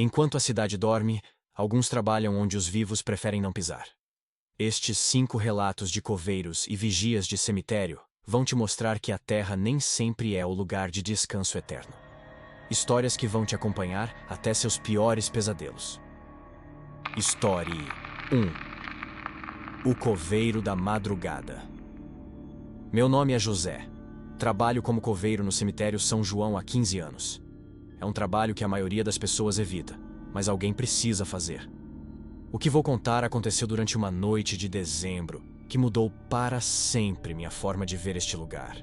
Enquanto a cidade dorme, alguns trabalham onde os vivos preferem não pisar. Estes 5 relatos de coveiros e vigias de cemitério vão te mostrar que a Terra nem sempre é o lugar de descanso eterno. Histórias que vão te acompanhar até seus piores pesadelos. História 1. O Coveiro da Madrugada. Meu nome é José. Trabalho como coveiro no cemitério São João há 15 anos. É um trabalho que a maioria das pessoas evita, mas alguém precisa fazer. O que vou contar aconteceu durante uma noite de dezembro, que mudou para sempre minha forma de ver este lugar.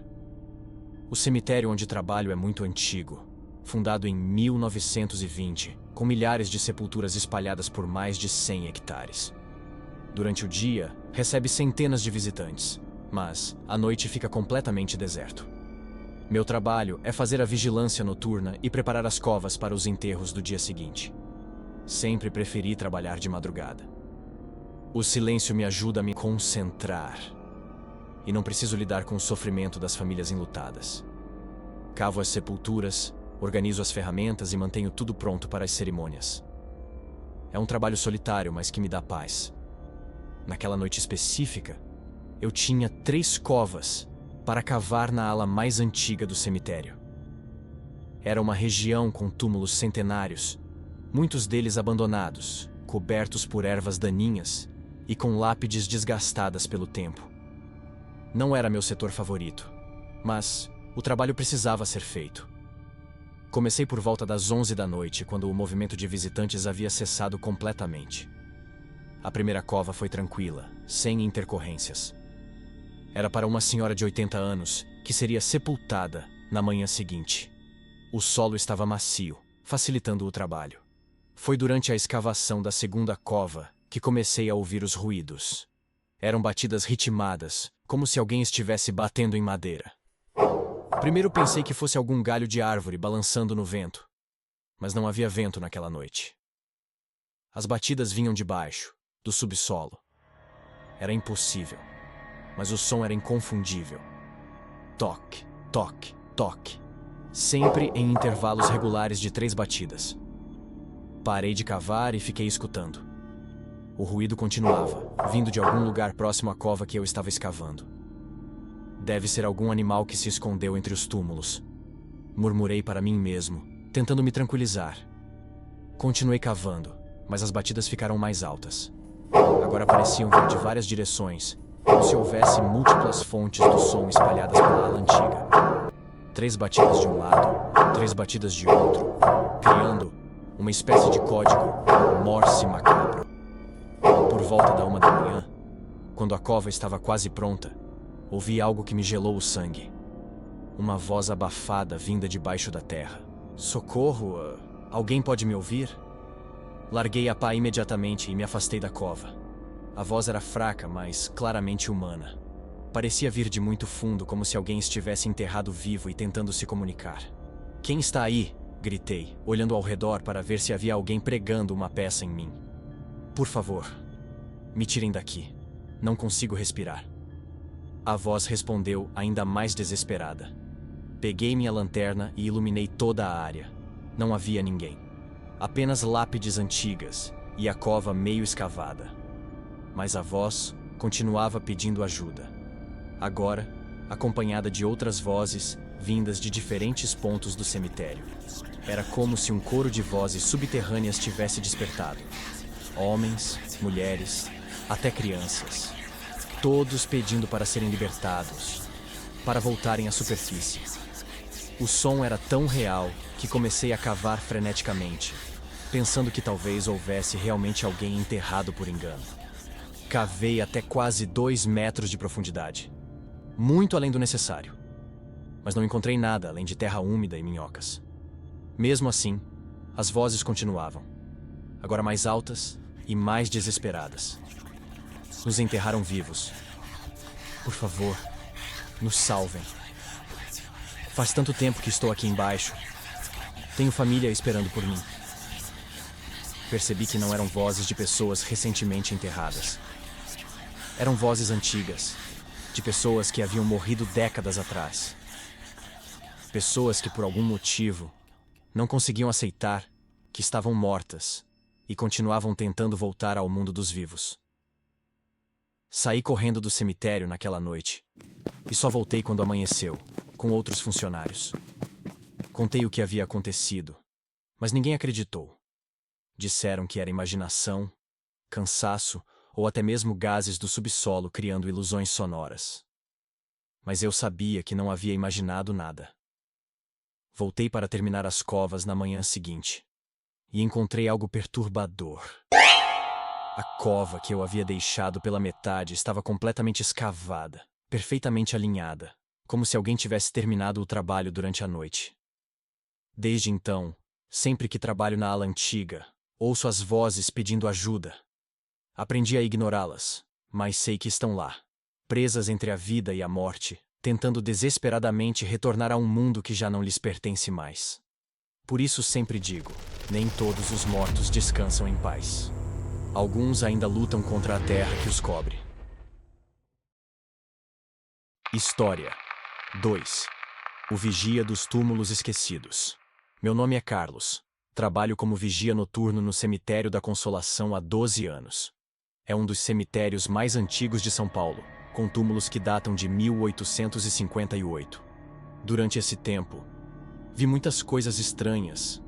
O cemitério onde trabalho é muito antigo, fundado em 1920, com milhares de sepulturas espalhadas por mais de 100 hectares. Durante o dia, recebe centenas de visitantes, mas à noite fica completamente deserto. Meu trabalho é fazer a vigilância noturna e preparar as covas para os enterros do dia seguinte. Sempre preferi trabalhar de madrugada. O silêncio me ajuda a me concentrar. E não preciso lidar com o sofrimento das famílias enlutadas. Cavo as sepulturas, organizo as ferramentas e mantenho tudo pronto para as cerimônias. É um trabalho solitário, mas que me dá paz. Naquela noite específica, eu tinha 3 covas para cavar na ala mais antiga do cemitério. Era uma região com túmulos centenários, muitos deles abandonados, cobertos por ervas daninhas e com lápides desgastadas pelo tempo. Não era meu setor favorito, mas o trabalho precisava ser feito. Comecei por volta das 11 da noite, quando o movimento de visitantes havia cessado completamente. A primeira cova foi tranquila, sem intercorrências. Era para uma senhora de 80 anos, que seria sepultada na manhã seguinte. O solo estava macio, facilitando o trabalho. Foi durante a escavação da segunda cova que comecei a ouvir os ruídos. Eram batidas ritmadas, como se alguém estivesse batendo em madeira. Primeiro pensei que fosse algum galho de árvore balançando no vento, mas não havia vento naquela noite. As batidas vinham de baixo, do subsolo. Era impossível, mas o som era inconfundível. Toque, toque, toque. Sempre em intervalos regulares de 3 batidas. Parei de cavar e fiquei escutando. O ruído continuava, vindo de algum lugar próximo à cova que eu estava escavando. Deve ser algum animal que se escondeu entre os túmulos. Murmurei para mim mesmo, tentando me tranquilizar. Continuei cavando, mas as batidas ficaram mais altas. Agora pareciam vir de várias direções, como se houvesse múltiplas fontes do som espalhadas pela ala antiga. 3 batidas de um lado, 3 batidas de outro, criando uma espécie de código Morse macabro. Por volta da 1 da manhã, quando a cova estava quase pronta, ouvi algo que me gelou o sangue. Uma voz abafada vinda de baixo da terra. Socorro! Alguém pode me ouvir? Larguei a pá imediatamente e me afastei da cova. A voz era fraca, mas claramente humana. Parecia vir de muito fundo, como se alguém estivesse enterrado vivo e tentando se comunicar. Quem está aí? Gritei, olhando ao redor para ver se havia alguém pregando uma peça em mim. Por favor, me tirem daqui. Não consigo respirar. A voz respondeu ainda mais desesperada. Peguei minha lanterna e iluminei toda a área. Não havia ninguém. Apenas lápides antigas e a cova meio escavada. Mas a voz continuava pedindo ajuda. Agora, acompanhada de outras vozes vindas de diferentes pontos do cemitério. Era como se um coro de vozes subterrâneas tivesse despertado. Homens, mulheres, até crianças. Todos pedindo para serem libertados, para voltarem à superfície. O som era tão real que comecei a cavar freneticamente, pensando que talvez houvesse realmente alguém enterrado por engano. Cavei até quase 2 metros de profundidade, muito além do necessário. Mas não encontrei nada além de terra úmida e minhocas. Mesmo assim, as vozes continuavam, agora mais altas e mais desesperadas. Nos enterraram vivos. Por favor, nos salvem. Faz tanto tempo que estou aqui embaixo. Tenho família esperando por mim. Percebi que não eram vozes de pessoas recentemente enterradas. Eram vozes antigas, de pessoas que haviam morrido décadas atrás. Pessoas que, por algum motivo, não conseguiam aceitar que estavam mortas e continuavam tentando voltar ao mundo dos vivos. Saí correndo do cemitério naquela noite e só voltei quando amanheceu, com outros funcionários. Contei o que havia acontecido, mas ninguém acreditou. Disseram que era imaginação, cansaço ou até mesmo gases do subsolo criando ilusões sonoras. Mas eu sabia que não havia imaginado nada. Voltei para terminar as covas na manhã seguinte e encontrei algo perturbador. A cova que eu havia deixado pela metade estava completamente escavada, perfeitamente alinhada, como se alguém tivesse terminado o trabalho durante a noite. Desde então, sempre que trabalho na ala antiga, ouço as vozes pedindo ajuda. Aprendi a ignorá-las, mas sei que estão lá, presas entre a vida e a morte, tentando desesperadamente retornar a um mundo que já não lhes pertence mais. Por isso sempre digo, nem todos os mortos descansam em paz. Alguns ainda lutam contra a terra que os cobre. História 2. O Vigia dos Túmulos Esquecidos. Meu nome é Carlos. Trabalho como vigia noturno no Cemitério da Consolação há 12 anos. É um dos cemitérios mais antigos de São Paulo, com túmulos que datam de 1858. Durante esse tempo, vi muitas coisas estranhas,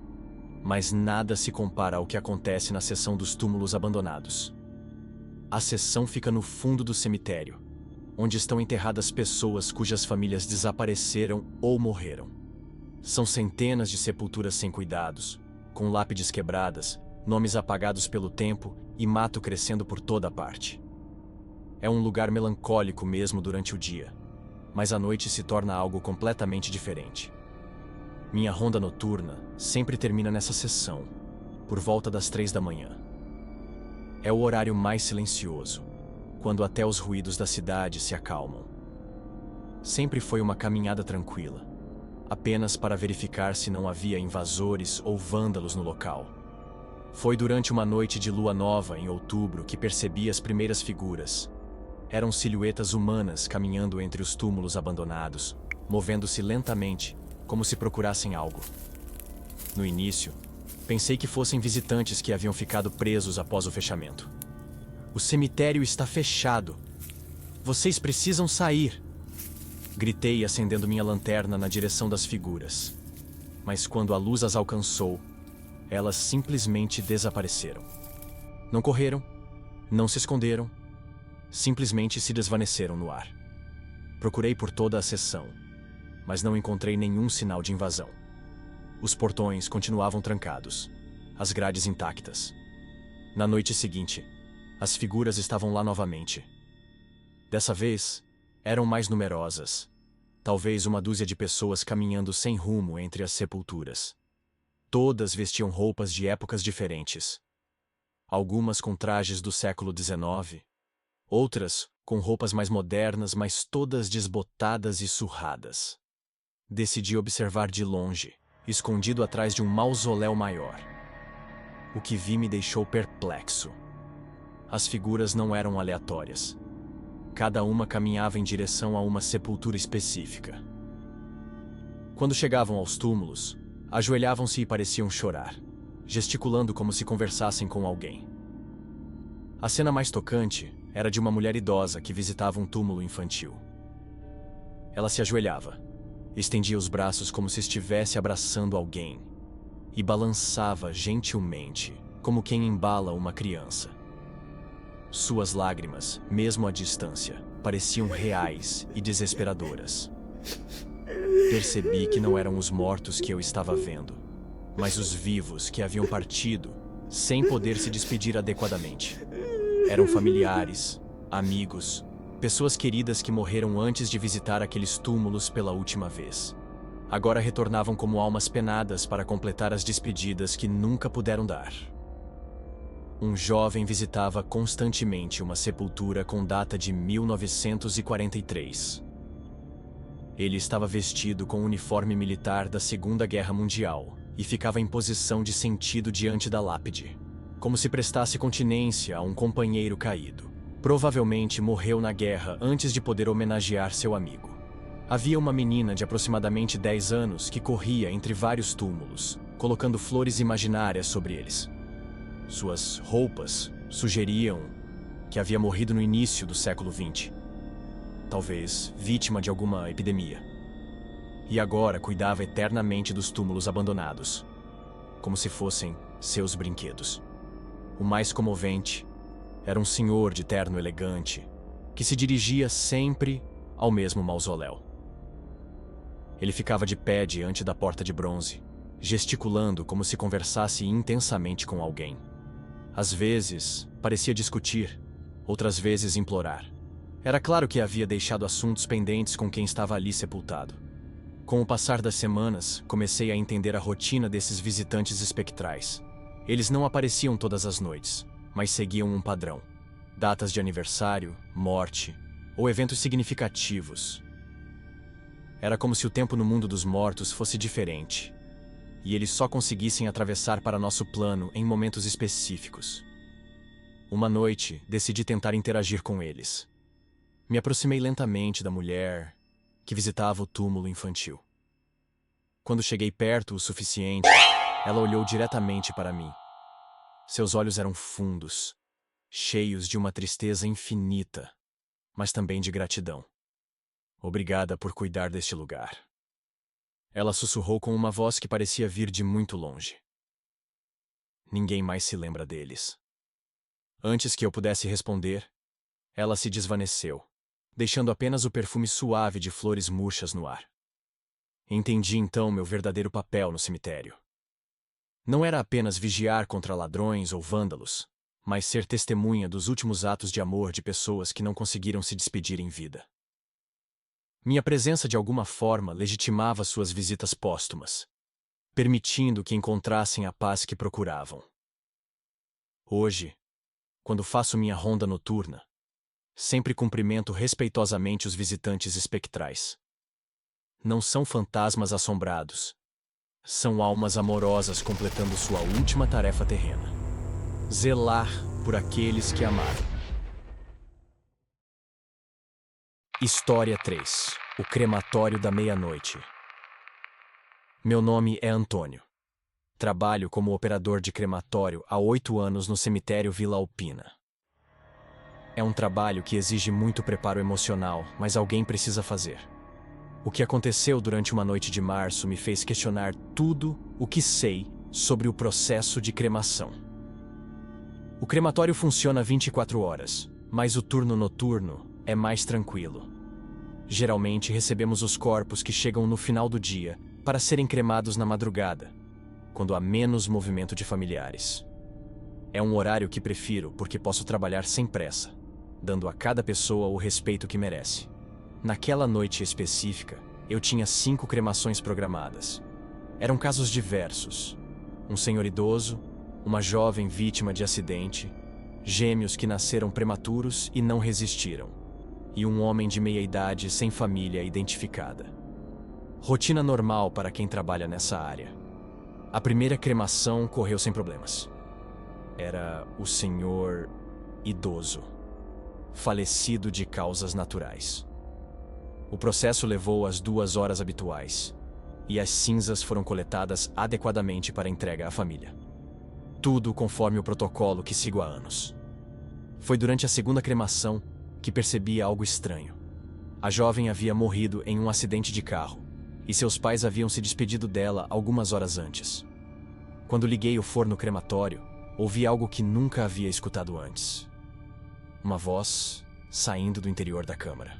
mas nada se compara ao que acontece na seção dos túmulos abandonados. A seção fica no fundo do cemitério, onde estão enterradas pessoas cujas famílias desapareceram ou morreram. São centenas de sepulturas sem cuidados, com lápides quebradas, nomes apagados pelo tempo e mato crescendo por toda parte. É um lugar melancólico mesmo durante o dia, mas à noite se torna algo completamente diferente. Minha ronda noturna sempre termina nessa seção, por volta das 3 da manhã. É o horário mais silencioso, quando até os ruídos da cidade se acalmam. Sempre foi uma caminhada tranquila, apenas para verificar se não havia invasores ou vândalos no local. Foi durante uma noite de lua nova, em outubro, que percebi as primeiras figuras. Eram silhuetas humanas caminhando entre os túmulos abandonados, movendo-se lentamente, como se procurassem algo. No início, pensei que fossem visitantes que haviam ficado presos após o fechamento. "O cemitério está fechado. Vocês precisam sair!" Gritei, acendendo minha lanterna na direção das figuras. Mas quando a luz as alcançou, elas simplesmente desapareceram. Não correram, não se esconderam, simplesmente se desvaneceram no ar. Procurei por toda a seção, mas não encontrei nenhum sinal de invasão. Os portões continuavam trancados, as grades intactas. Na noite seguinte, as figuras estavam lá novamente. Dessa vez, eram mais numerosas. Talvez uma dúzia de pessoas caminhando sem rumo entre as sepulturas. Todas vestiam roupas de épocas diferentes. Algumas com trajes do século XIX, outras com roupas mais modernas, mas todas desbotadas e surradas. Decidi observar de longe, escondido atrás de um mausoléu maior. O que vi me deixou perplexo. As figuras não eram aleatórias. Cada uma caminhava em direção a uma sepultura específica. Quando chegavam aos túmulos, ajoelhavam-se e pareciam chorar, gesticulando como se conversassem com alguém. A cena mais tocante era de uma mulher idosa que visitava um túmulo infantil. Ela se ajoelhava, estendia os braços como se estivesse abraçando alguém e balançava gentilmente, como quem embala uma criança. Suas lágrimas, mesmo à distância, pareciam reais e desesperadoras. Percebi que não eram os mortos que eu estava vendo, mas os vivos que haviam partido sem poder se despedir adequadamente. Eram familiares, amigos, pessoas queridas que morreram antes de visitar aqueles túmulos pela última vez. Agora retornavam como almas penadas para completar as despedidas que nunca puderam dar. Um jovem visitava constantemente uma sepultura com data de 1943. Ele estava vestido com o uniforme militar da Segunda Guerra Mundial e ficava em posição de sentido diante da lápide, como se prestasse continência a um companheiro caído. Provavelmente morreu na guerra antes de poder homenagear seu amigo. Havia uma menina de aproximadamente 10 anos que corria entre vários túmulos, colocando flores imaginárias sobre eles. Suas roupas sugeriam que havia morrido no início do século XX, talvez vítima de alguma epidemia. E agora cuidava eternamente dos túmulos abandonados, como se fossem seus brinquedos. O mais comovente era um senhor de terno elegante que se dirigia sempre ao mesmo mausoléu. Ele ficava de pé diante da porta de bronze, gesticulando como se conversasse intensamente com alguém. Às vezes, parecia discutir, outras vezes implorar. Era claro que havia deixado assuntos pendentes com quem estava ali sepultado. Com o passar das semanas, comecei a entender a rotina desses visitantes espectrais. Eles não apareciam todas as noites, mas seguiam um padrão. Datas de aniversário, morte ou eventos significativos. Era como se o tempo no mundo dos mortos fosse diferente, e eles só conseguissem atravessar para nosso plano em momentos específicos. Uma noite, decidi tentar interagir com eles. Me aproximei lentamente da mulher que visitava o túmulo infantil. Quando cheguei perto o suficiente, ela olhou diretamente para mim. Seus olhos eram fundos, cheios de uma tristeza infinita, mas também de gratidão. Obrigada por cuidar deste lugar. Ela sussurrou com uma voz que parecia vir de muito longe. Ninguém mais se lembra deles. Antes que eu pudesse responder, ela se desvaneceu, deixando apenas o perfume suave de flores murchas no ar. Entendi então meu verdadeiro papel no cemitério. Não era apenas vigiar contra ladrões ou vândalos, mas ser testemunha dos últimos atos de amor de pessoas que não conseguiram se despedir em vida. Minha presença de alguma forma legitimava suas visitas póstumas, permitindo que encontrassem a paz que procuravam. Hoje, quando faço minha ronda noturna, sempre cumprimento respeitosamente os visitantes espectrais. Não são fantasmas assombrados. São almas amorosas completando sua última tarefa terrena: zelar por aqueles que amaram. História 3. O crematório da meia-noite. Meu nome é Antônio. Trabalho como operador de crematório há 8 anos no cemitério Vila Alpina. É um trabalho que exige muito preparo emocional, mas alguém precisa fazer. O que aconteceu durante uma noite de março me fez questionar tudo o que sei sobre o processo de cremação. O crematório funciona 24 horas, mas o turno noturno é mais tranquilo. Geralmente recebemos os corpos que chegam no final do dia para serem cremados na madrugada, quando há menos movimento de familiares. É um horário que prefiro porque posso trabalhar sem pressa, dando a cada pessoa o respeito que merece. Naquela noite específica, eu tinha 5 cremações programadas. Eram casos diversos: um senhor idoso, uma jovem vítima de acidente, gêmeos que nasceram prematuros e não resistiram, e um homem de meia-idade sem família identificada. Rotina normal para quem trabalha nessa área. A primeira cremação correu sem problemas. Era o senhor idoso, falecido de causas naturais. O processo levou as 2 horas habituais, e as cinzas foram coletadas adequadamente para entrega à família. Tudo conforme o protocolo que sigo há anos. Foi durante a segunda cremação que percebi algo estranho. A jovem havia morrido em um acidente de carro, e seus pais haviam se despedido dela algumas horas antes. Quando liguei o forno crematório, ouvi algo que nunca havia escutado antes. Uma voz saindo do interior da câmara.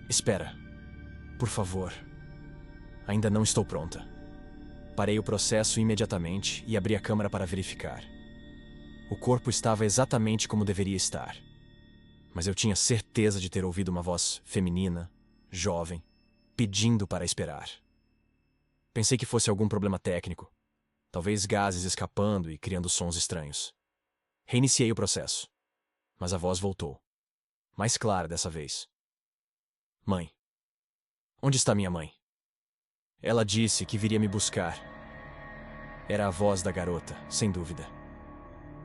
Espera, por favor. Ainda não estou pronta. Parei o processo imediatamente e abri a câmara para verificar. O corpo estava exatamente como deveria estar. Mas eu tinha certeza de ter ouvido uma voz feminina, jovem, pedindo para esperar. Pensei que fosse algum problema técnico. Talvez gases escapando e criando sons estranhos. Reiniciei o processo. Mas a voz voltou. Mais clara dessa vez. Mãe. Onde está minha mãe? Ela disse que viria me buscar. Era a voz da garota, sem dúvida.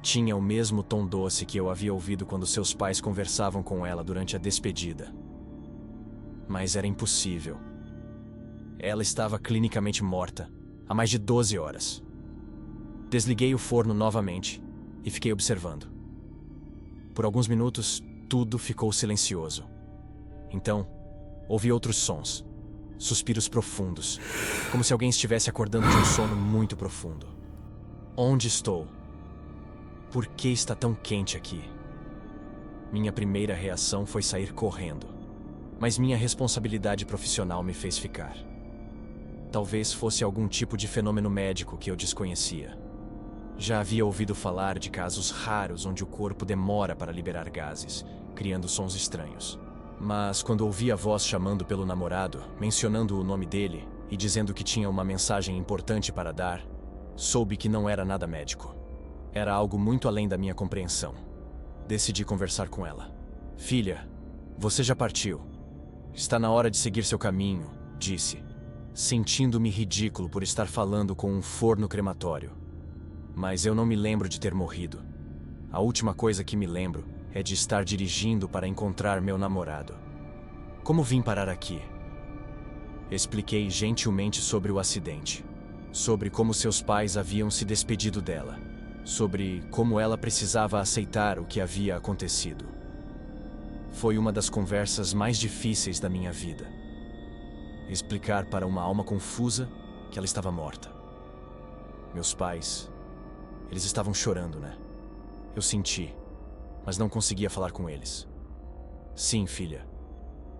Tinha o mesmo tom doce que eu havia ouvido quando seus pais conversavam com ela durante a despedida. Mas era impossível. Ela estava clinicamente morta, há mais de 12 horas. Desliguei o forno novamente e fiquei observando. Por alguns minutos, tudo ficou silencioso. Então, ouvi outros sons, suspiros profundos, como se alguém estivesse acordando de um sono muito profundo. Onde estou? Por que está tão quente aqui? Minha primeira reação foi sair correndo, mas minha responsabilidade profissional me fez ficar. Talvez fosse algum tipo de fenômeno médico que eu desconhecia. Já havia ouvido falar de casos raros onde o corpo demora para liberar gases, criando sons estranhos. Mas quando ouvi a voz chamando pelo namorado, mencionando o nome dele e dizendo que tinha uma mensagem importante para dar, soube que não era nada médico. Era algo muito além da minha compreensão. Decidi conversar com ela. Filha, você já partiu. Está na hora de seguir seu caminho, disse, sentindo-me ridículo por estar falando com um forno crematório. Mas eu não me lembro de ter morrido. A última coisa que me lembro é de estar dirigindo para encontrar meu namorado. Como vim parar aqui? Expliquei gentilmente sobre o acidente, sobre como seus pais haviam se despedido dela, sobre como ela precisava aceitar o que havia acontecido. Foi uma das conversas mais difíceis da minha vida. Explicar para uma alma confusa que ela estava morta. Meus pais, eles estavam chorando, né? Eu senti, mas não conseguia falar com eles. Sim, filha,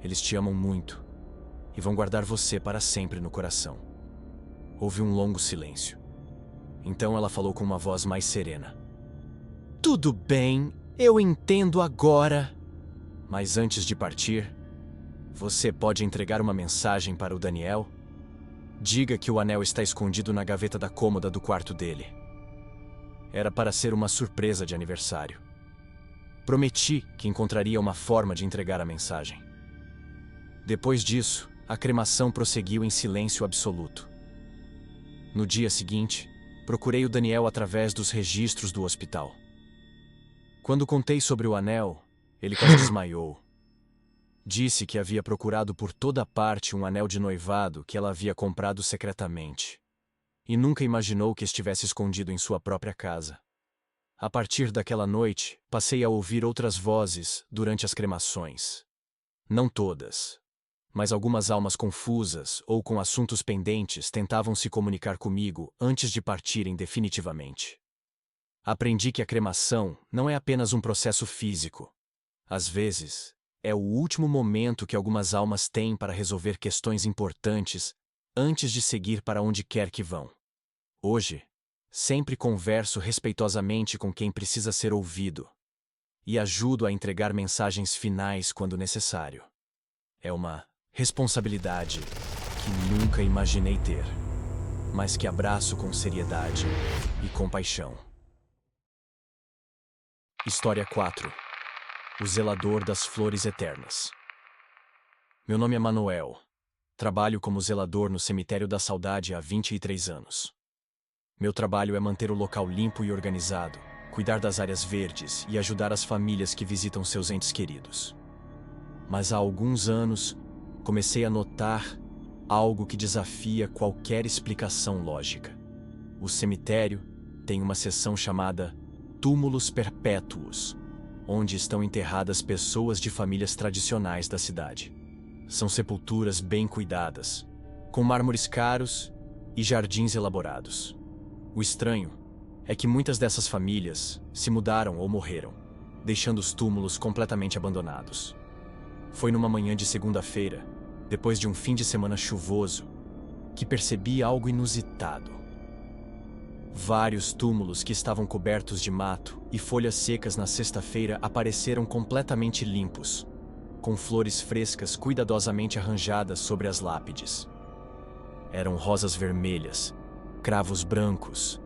eles te amam muito e vão guardar você para sempre no coração. Houve um longo silêncio. Então ela falou com uma voz mais serena. Tudo bem, eu entendo agora. Mas antes de partir, você pode entregar uma mensagem para o Daniel? Diga que o anel está escondido na gaveta da cômoda do quarto dele. Era para ser uma surpresa de aniversário. Prometi que encontraria uma forma de entregar a mensagem. Depois disso, a cremação prosseguiu em silêncio absoluto. No dia seguinte, procurei o Daniel através dos registros do hospital. Quando contei sobre o anel, ele quase desmaiou. Disse que havia procurado por toda parte um anel de noivado que ela havia comprado secretamente. E nunca imaginou que estivesse escondido em sua própria casa. A partir daquela noite, passei a ouvir outras vozes durante as cremações. Não todas, mas algumas almas confusas ou com assuntos pendentes tentavam se comunicar comigo antes de partirem definitivamente. Aprendi que a cremação não é apenas um processo físico. Às vezes, é o último momento que algumas almas têm para resolver questões importantes antes de seguir para onde quer que vão. Hoje, sempre converso respeitosamente com quem precisa ser ouvido e ajudo a entregar mensagens finais quando necessário. É uma responsabilidade que nunca imaginei ter, mas que abraço com seriedade e compaixão. História 4. O zelador das flores eternas. Meu nome é Manuel. Trabalho como zelador no cemitério da saudade há 23 anos. Meu trabalho é manter o local limpo e organizado, cuidar das áreas verdes e ajudar as famílias que visitam seus entes queridos. Mas há alguns anos, comecei a notar algo que desafia qualquer explicação lógica. O cemitério tem uma seção chamada Túmulos Perpétuos, onde estão enterradas pessoas de famílias tradicionais da cidade. São sepulturas bem cuidadas, com mármores caros e jardins elaborados. O estranho é que muitas dessas famílias se mudaram ou morreram, deixando os túmulos completamente abandonados. Foi numa manhã de segunda-feira, depois de um fim de semana chuvoso, que percebi algo inusitado. Vários túmulos que estavam cobertos de mato e folhas secas na sexta-feira apareceram completamente limpos, com flores frescas cuidadosamente arranjadas sobre as lápides. Eram rosas vermelhas, cravos brancos,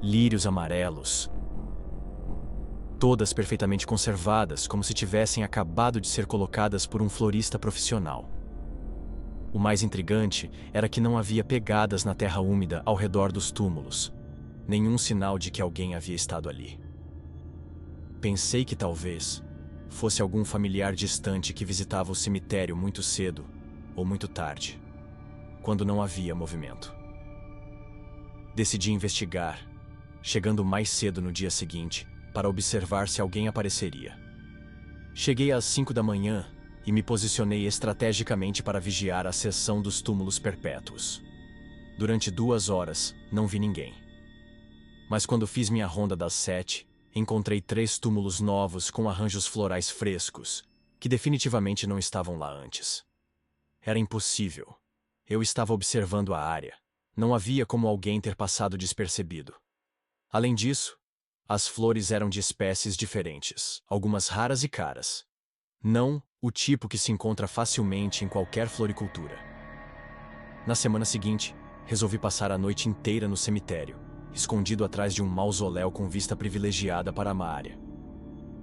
lírios amarelos, todas perfeitamente conservadas, como se tivessem acabado de ser colocadas por um florista profissional. O mais intrigante era que não havia pegadas na terra úmida ao redor dos túmulos, nenhum sinal de que alguém havia estado ali. Pensei que talvez fosse algum familiar distante que visitava o cemitério muito cedo ou muito tarde, quando não havia movimento. Decidi investigar, chegando mais cedo no dia seguinte para observar se alguém apareceria. Cheguei às 5 da manhã e me posicionei estrategicamente para vigiar a seção dos túmulos perpétuos. Durante 2 horas, não vi ninguém. Mas quando fiz minha ronda das 7, encontrei 3 túmulos novos com arranjos florais frescos, que definitivamente não estavam lá antes. Era impossível. Eu estava observando a área. Não havia como alguém ter passado despercebido. Além disso, as flores eram de espécies diferentes, algumas raras e caras. Não o tipo que se encontra facilmente em qualquer floricultura. Na semana seguinte, resolvi passar a noite inteira no cemitério, escondido atrás de um mausoléu com vista privilegiada para a área.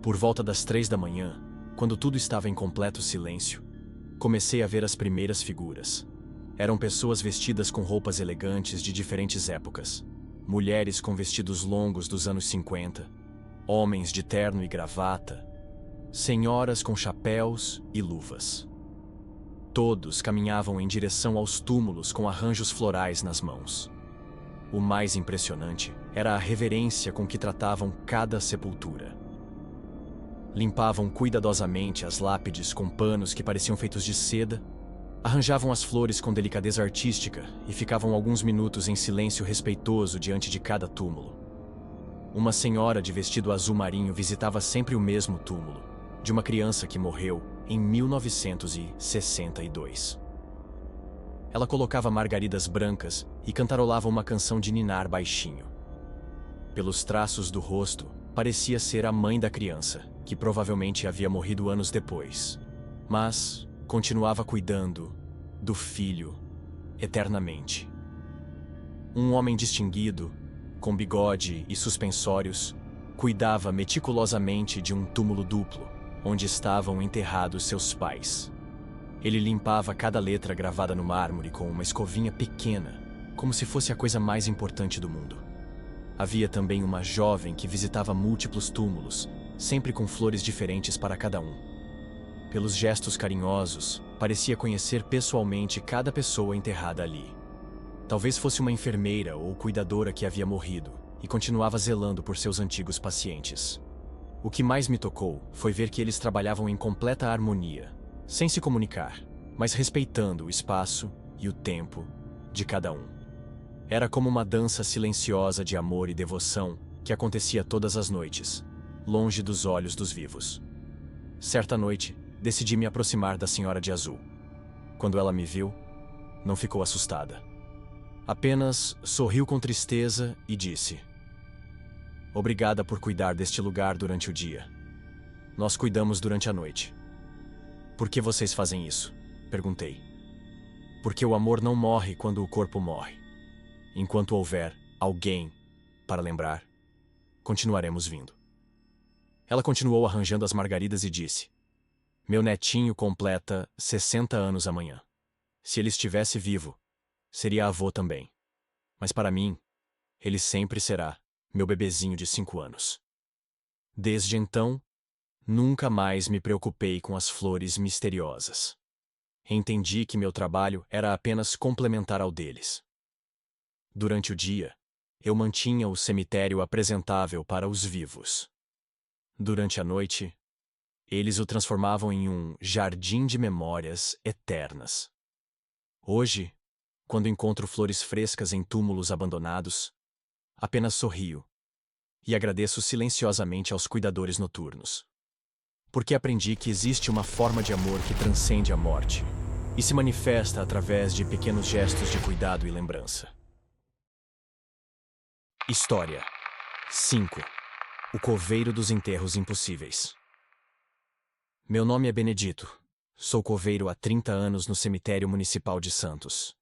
Por volta das 3 da manhã, quando tudo estava em completo silêncio, comecei a ver as primeiras figuras. Eram pessoas vestidas com roupas elegantes de diferentes épocas. Mulheres com vestidos longos dos anos 50, homens de terno e gravata, senhoras com chapéus e luvas. Todos caminhavam em direção aos túmulos com arranjos florais nas mãos. O mais impressionante era a reverência com que tratavam cada sepultura. Limpavam cuidadosamente as lápides com panos que pareciam feitos de seda, arranjavam as flores com delicadeza artística e ficavam alguns minutos em silêncio respeitoso diante de cada túmulo. Uma senhora de vestido azul marinho visitava sempre o mesmo túmulo, de uma criança que morreu em 1962. Ela colocava margaridas brancas e cantarolava uma canção de ninar baixinho. Pelos traços do rosto, parecia ser a mãe da criança, que provavelmente havia morrido anos depois. Mas continuava cuidando do filho eternamente. Um homem distinguido, com bigode e suspensórios, cuidava meticulosamente de um túmulo duplo, onde estavam enterrados seus pais. Ele limpava cada letra gravada no mármore com uma escovinha pequena, como se fosse a coisa mais importante do mundo. Havia também uma jovem que visitava múltiplos túmulos, sempre com flores diferentes para cada um. Pelos gestos carinhosos, parecia conhecer pessoalmente cada pessoa enterrada ali. Talvez fosse uma enfermeira ou cuidadora que havia morrido e continuava zelando por seus antigos pacientes. O que mais me tocou foi ver que eles trabalhavam em completa harmonia, sem se comunicar, mas respeitando o espaço e o tempo de cada um. Era como uma dança silenciosa de amor e devoção que acontecia todas as noites, longe dos olhos dos vivos. Certa noite, decidi me aproximar da senhora de azul. Quando ela me viu, não ficou assustada. Apenas sorriu com tristeza e disse: "Obrigada por cuidar deste lugar durante o dia. Nós cuidamos durante a noite." "Por que vocês fazem isso?" perguntei. "Porque o amor não morre quando o corpo morre. Enquanto houver alguém para lembrar, continuaremos vindo." Ela continuou arranjando as margaridas e disse: "Meu netinho completa 60 anos amanhã. Se ele estivesse vivo, seria avô também. Mas para mim, ele sempre será meu bebezinho de 5 anos." Desde então, nunca mais me preocupei com as flores misteriosas. Entendi que meu trabalho era apenas complementar ao deles. Durante o dia, eu mantinha o cemitério apresentável para os vivos. Durante a noite, eles o transformavam em um jardim de memórias eternas. Hoje, quando encontro flores frescas em túmulos abandonados, apenas sorrio e agradeço silenciosamente aos cuidadores noturnos. Porque aprendi que existe uma forma de amor que transcende a morte e se manifesta através de pequenos gestos de cuidado e lembrança. História 5. O Coveiro dos Enterros Impossíveis. Meu nome é Benedito. Sou coveiro há 30 anos no Cemitério Municipal de Santos.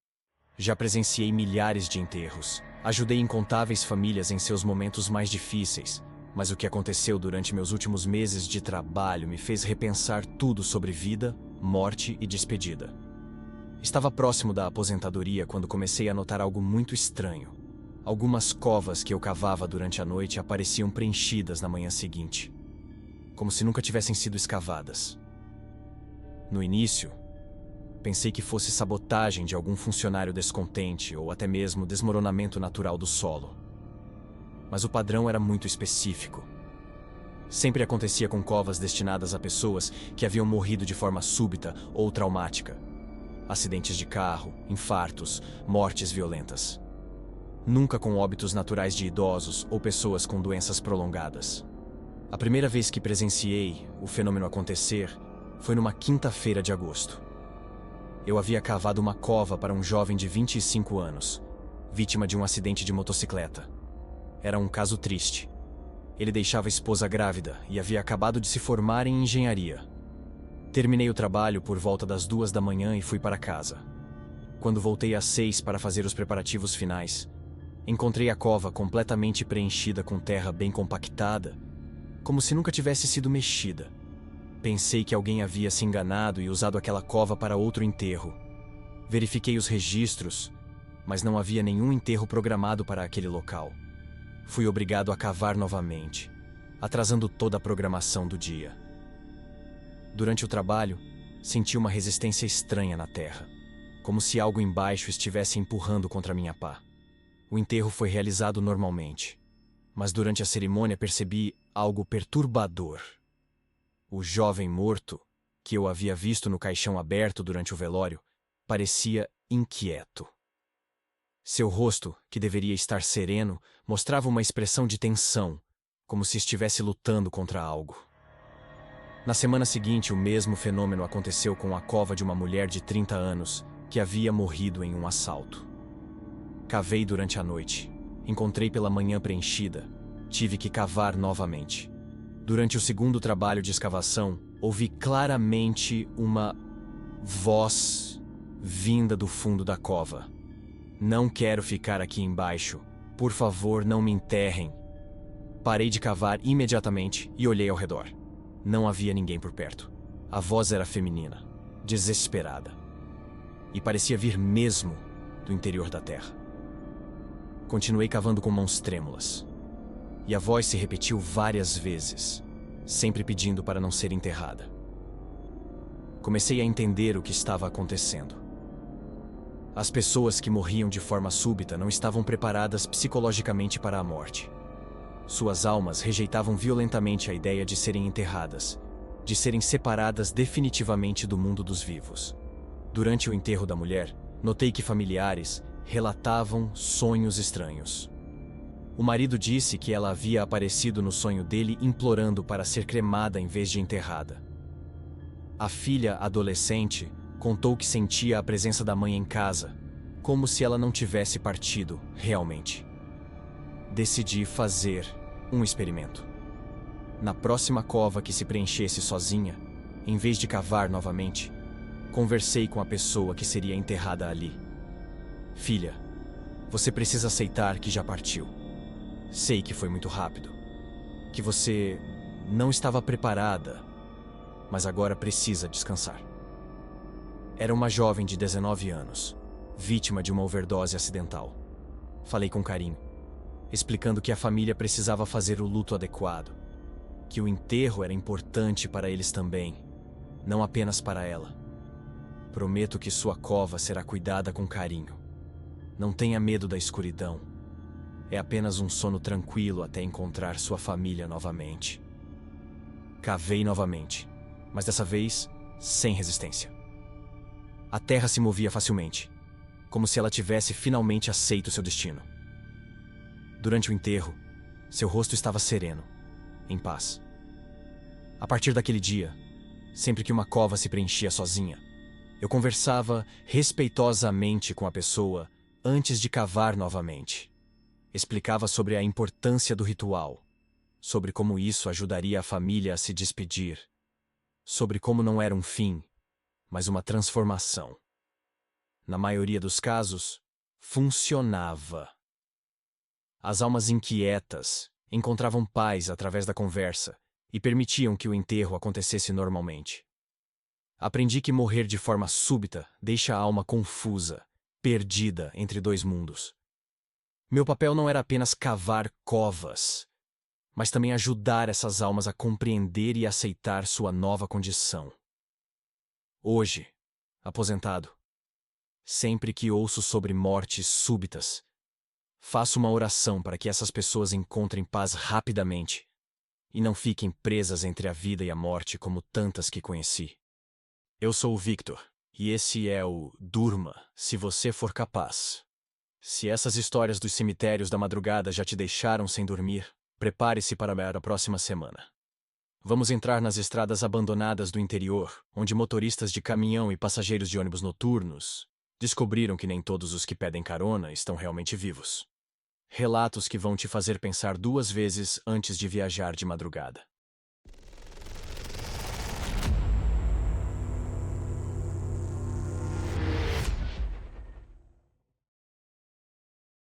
Já presenciei milhares de enterros, ajudei incontáveis famílias em seus momentos mais difíceis, mas o que aconteceu durante meus últimos meses de trabalho me fez repensar tudo sobre vida, morte e despedida. Estava próximo da aposentadoria quando comecei a notar algo muito estranho. Algumas covas que eu cavava durante a noite apareciam preenchidas na manhã seguinte, como se nunca tivessem sido escavadas. No início, Pensei que fosse sabotagem de algum funcionário descontente ou até mesmo desmoronamento natural do solo. Mas o padrão era muito específico. Sempre acontecia com covas destinadas a pessoas que haviam morrido de forma súbita ou traumática. Acidentes de carro, infartos, mortes violentas. Nunca com óbitos naturais de idosos ou pessoas com doenças prolongadas. A primeira vez que presenciei o fenômeno acontecer foi numa quinta-feira de agosto. Eu havia cavado uma cova para um jovem de 25 anos, vítima de um acidente de motocicleta. Era um caso triste. Ele deixava a esposa grávida e havia acabado de se formar em engenharia. Terminei o trabalho por volta das 2 da manhã e fui para casa. Quando voltei às 6 para fazer os preparativos finais, encontrei a cova completamente preenchida com terra bem compactada, como se nunca tivesse sido mexida. Pensei que alguém havia se enganado e usado aquela cova para outro enterro. Verifiquei os registros, mas não havia nenhum enterro programado para aquele local. Fui obrigado a cavar novamente, atrasando toda a programação do dia. Durante o trabalho, senti uma resistência estranha na terra, como se algo embaixo estivesse empurrando contra minha pá. O enterro foi realizado normalmente, mas durante a cerimônia percebi algo perturbador. O jovem morto, que eu havia visto no caixão aberto durante o velório, parecia inquieto. Seu rosto, que deveria estar sereno, mostrava uma expressão de tensão, como se estivesse lutando contra algo. Na semana seguinte, o mesmo fenômeno aconteceu com a cova de uma mulher de 30 anos, que havia morrido em um assalto. Cavei durante a noite. Encontrei pela manhã preenchida. Tive que cavar novamente. Durante o segundo trabalho de escavação, ouvi claramente uma voz vinda do fundo da cova. Não quero ficar aqui embaixo. Por favor, não me enterrem. Parei de cavar imediatamente e olhei ao redor. Não havia ninguém por perto. A voz era feminina, desesperada. E parecia vir mesmo do interior da terra. Continuei cavando com mãos trêmulas. E a voz se repetiu várias vezes, sempre pedindo para não ser enterrada. Comecei a entender o que estava acontecendo. As pessoas que morriam de forma súbita não estavam preparadas psicologicamente para a morte. Suas almas rejeitavam violentamente a ideia de serem enterradas, de serem separadas definitivamente do mundo dos vivos. Durante o enterro da mulher, notei que familiares relatavam sonhos estranhos. O marido disse que ela havia aparecido no sonho dele implorando para ser cremada em vez de enterrada. A filha adolescente contou que sentia a presença da mãe em casa, como se ela não tivesse partido realmente. Decidi fazer um experimento. Na próxima cova que se preenchesse sozinha, em vez de cavar novamente, conversei com a pessoa que seria enterrada ali. Filha, você precisa aceitar que já partiu. Sei que foi muito rápido, que você não estava preparada, mas agora precisa descansar. Era uma jovem de 19 anos, vítima de uma overdose acidental. Falei com carinho, explicando que a família precisava fazer o luto adequado, que o enterro era importante para eles também, não apenas para ela. Prometo que sua cova será cuidada com carinho. Não tenha medo da escuridão. É apenas um sono tranquilo até encontrar sua família novamente. Cavei novamente, mas dessa vez sem resistência. A terra se movia facilmente, como se ela tivesse finalmente aceito seu destino. Durante o enterro, seu rosto estava sereno, em paz. A partir daquele dia, sempre que uma cova se preenchia sozinha, eu conversava respeitosamente com a pessoa antes de cavar novamente. Explicava sobre a importância do ritual, sobre como isso ajudaria a família a se despedir, sobre como não era um fim, mas uma transformação. Na maioria dos casos, funcionava. As almas inquietas encontravam paz através da conversa e permitiam que o enterro acontecesse normalmente. Aprendi que morrer de forma súbita deixa a alma confusa, perdida entre dois mundos. Meu papel não era apenas cavar covas, mas também ajudar essas almas a compreender e aceitar sua nova condição. Hoje, aposentado. Sempre que ouço sobre mortes súbitas, faço uma oração para que essas pessoas encontrem paz rapidamente e não fiquem presas entre a vida e a morte como tantas que conheci. Eu sou o Victor, e esse é o Durma, se você for capaz. Se essas histórias dos cemitérios da madrugada já te deixaram sem dormir, prepare-se para a próxima semana. Vamos entrar nas estradas abandonadas do interior, onde motoristas de caminhão e passageiros de ônibus noturnos descobriram que nem todos os que pedem carona estão realmente vivos. Relatos que vão te fazer pensar 2 vezes antes de viajar de madrugada.